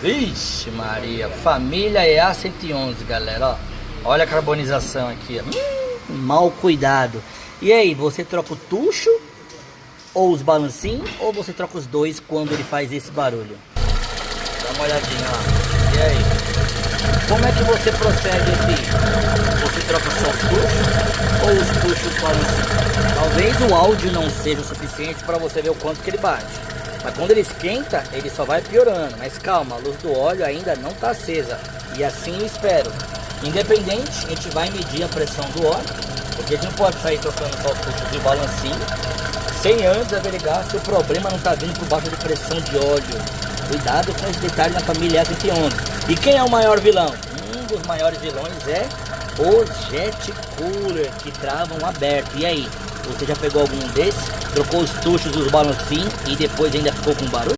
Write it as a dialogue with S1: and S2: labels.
S1: Ixi Maria, família EA111, galera, ó. Olha a carbonização aqui, ó. Mal cuidado. E aí, você troca o tucho ou os balancinhos, ou você troca os dois quando ele faz esse barulho? Dá uma olhadinha, ó. E aí? Como é que você procede aqui? Você troca só os tuchos ou os tuchos balancinhos? Talvez o áudio não seja o suficiente para você ver o quanto que ele bate. Mas quando ele esquenta, ele só vai piorando. Mas calma, a luz do óleo ainda não está acesa. E assim eu espero. Independente, a gente vai medir a pressão do óleo. Porque a gente não pode sair trocando só os tuchos e o balancinho sem antes averiguar se o problema não está vindo por baixo de pressão de óleo. Cuidado com esse detalhe na família EA111. E quem é o maior vilão? Um dos maiores vilões é os jet cooler, que travam aberto. E aí, você já pegou algum desses? Trocou os tuchos, os balancinhos e depois ainda ficou com barulho?